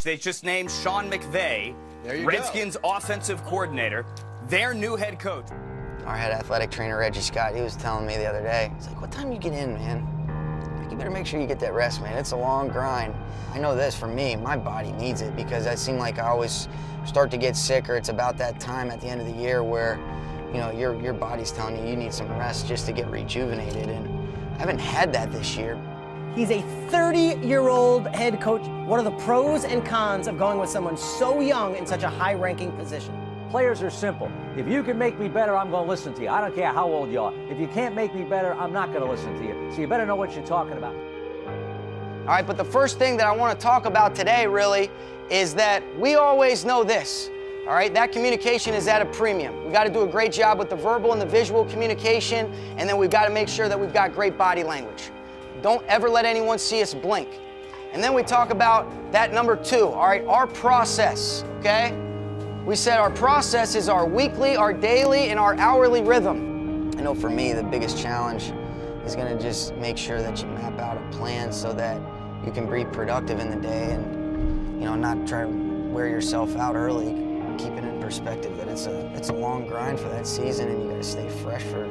They just named Sean McVay, Redskins offensive coordinator, their new head coach. Our head athletic trainer, Reggie Scott, he was telling me the other day, he's like, what time you get in, man? Like, you better make sure you get that rest, man. It's a long grind. I know this, for me, my body needs it because I seem like I always start to get sick, or it's about that time at the end of the year where, you know, your body's telling you need some rest just to get rejuvenated, and I haven't had that this year. He's a 30-year-old head coach. What are the pros and cons of going with someone so young in such a high-ranking position? Players are simple. If you can make me better, I'm going to listen to you. I don't care how old you are. If you can't make me better, I'm not going to listen to you. So you better know what you're talking about. All right, but the first thing that I want to talk about today, really, is that we always know this. All right, that communication is at a premium. We got to do a great job with the verbal and the visual communication, and then we've got to make sure that we've got great body language. Don't ever let anyone see us blink. And then we talk about that number 2, all right, our process, okay? We said our process is our weekly, our daily, and our hourly rhythm. I know for me, the biggest challenge is gonna just make sure that you map out a plan so that you can be productive in the day and, you know, not try to wear yourself out early. Keep it in perspective that it's a long grind for that season, and you gotta stay fresh for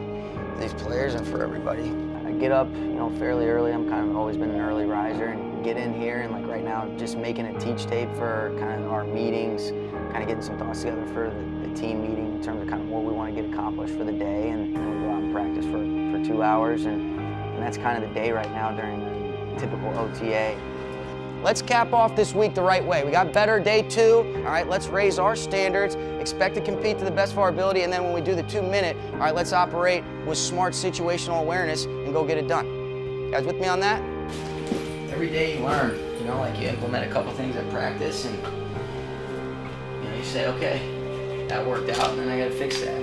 these players and for everybody. I get up, you know, fairly early. I'm kind of always been an early riser, and get in here, and like right now, just making a teach tape for kind of our meetings, kind of getting some thoughts together for the team meeting in terms of kind of what we want to get accomplished for the day, and then we go out and practice for 2 hours, and that's kind of the day right now during the typical OTA. Let's cap off this week the right way. We got better day 2. All right, let's raise our standards, expect to compete to the best of our ability, and then when we do the 2-minute, all right, let's operate with smart situational awareness and go get it done. You guys with me on that? Every day you learn, you know, like you implement a couple things at practice, and you know, you say, okay, that worked out, and then I gotta fix that.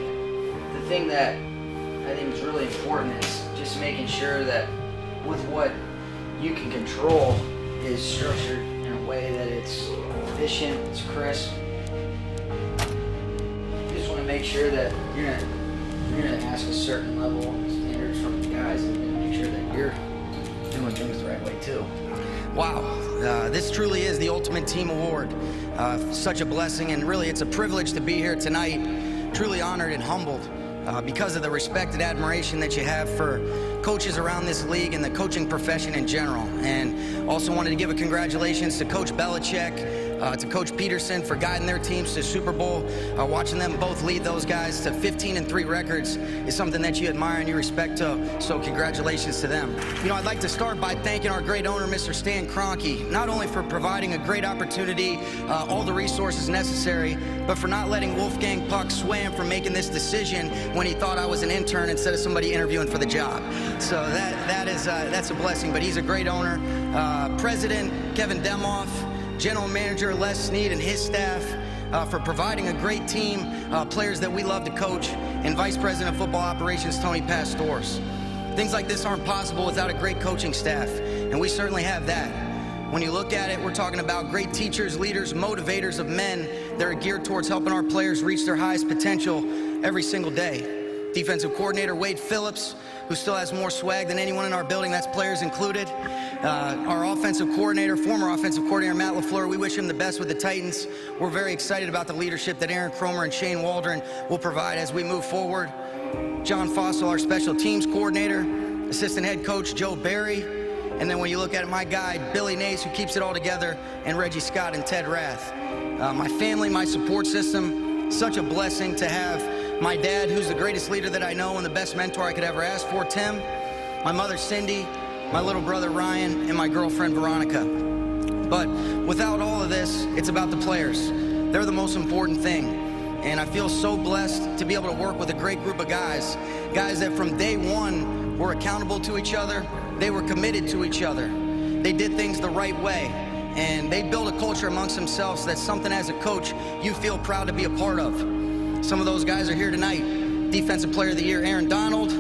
The thing that I think is really important is just making sure that with what you can control is structured in a way that it's efficient, it's crisp. You just want to make sure that you're gonna ask a certain level of standards from the guys, and you're gonna make sure that you're doing things the right way too. Wow, this truly is the ultimate team award. Such a blessing, and really it's a privilege to be here tonight. Truly honored and humbled because of the respect and admiration that you have for coaches around this league and the coaching profession in general. And also wanted to give a congratulations to Coach Belichick, to Coach Peterson for guiding their teams to Super Bowl. Watching them both lead those guys to 15-3 records is something that you admire and you respect to, so congratulations to them. You know, I'd like to start by thanking our great owner, Mr. Stan Kroenke, not only for providing a great opportunity, all the resources necessary, but for not letting Wolfgang Puck sway him from making this decision when he thought I was an intern instead of somebody interviewing for the job. So that's a blessing, but he's a great owner. President Kevin Demoff, General Manager Les Snead and his staff for providing a great team, players that we love to coach, and Vice President of Football Operations Tony Pastors. Things like this aren't possible without a great coaching staff, and we certainly have that. When you look at it, we're talking about great teachers, leaders, motivators of men that are geared towards helping our players reach their highest potential every single day. Defensive coordinator Wade Phillips, who still has more swag than anyone in our building, that's players included. Our offensive coordinator, former offensive coordinator Matt LaFleur, we wish him the best with the Titans. We're very excited about the leadership that Aaron Cromer and Shane Waldron will provide as we move forward. John Fossil, our special teams coordinator, assistant head coach Joe Barry, and then when you look at it, my guy, Billy Nace, who keeps it all together, and Reggie Scott and Ted Rath. My family, my support system, such a blessing to have my dad, who's the greatest leader that I know and the best mentor I could ever ask for, Tim, my mother, Cindy, my little brother, Ryan, and my girlfriend, Veronica. But without all of this, it's about the players. They're the most important thing. And I feel so blessed to be able to work with a great group of guys that from day one were accountable to each other. They were committed to each other. They did things the right way. And they built a culture amongst themselves that's something as a coach you feel proud to be a part of. Some of those guys are here tonight. Defensive Player of the Year, Aaron Donald.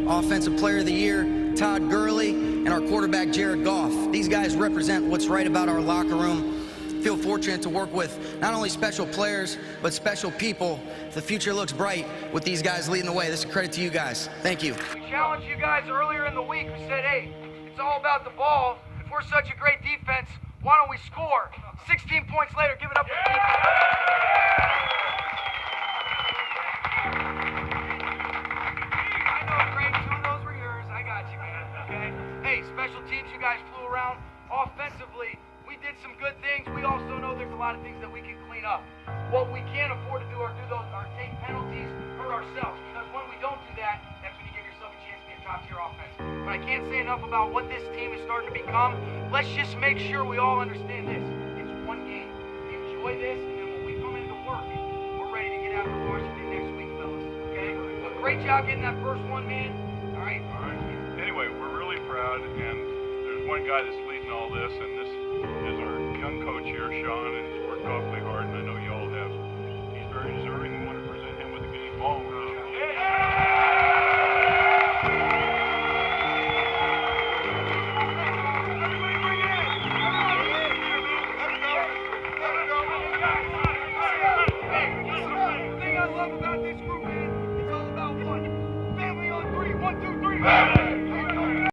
Offensive Player of the Year, Todd Gurley. And our quarterback, Jared Goff. These guys represent what's right about our locker room. Feel fortunate to work with not only special players, but special people. The future looks bright with these guys leading the way. This is a credit to you guys. Thank you. We challenged you guys earlier in the week. We said, hey, it's all about the ball. If we're such a great defense, Why don't we score? 16 points later, give it up for the defense. I know, Greg, 2 of those were yours. I got you, man, okay? Hey, special teams, you guys flew around. Offensively, we did some good things. We also know there's a lot of things that we can clean up. What we can't afford to do are take penalties, hurt ourselves. Because when we don't do that, that's when you give yourself a chance to be a top-tier offense. But I can't say enough about what this team is starting to become. Let's just make sure we all understand this. It's one game. Enjoy this, and then when we come into work, we're ready to get after Washington next week, fellas. Okay? But great job getting that first one, man. All right. Anyway, we're really proud, and there's one guy that's leading all this, and this is our young coach here, Sean, and he's worked awfully hard, and I know you all have. He's very deserving. We want to present him with a game ball. Thing I love about this group, man, it's all about one. Family on 3. 1, 2, 3.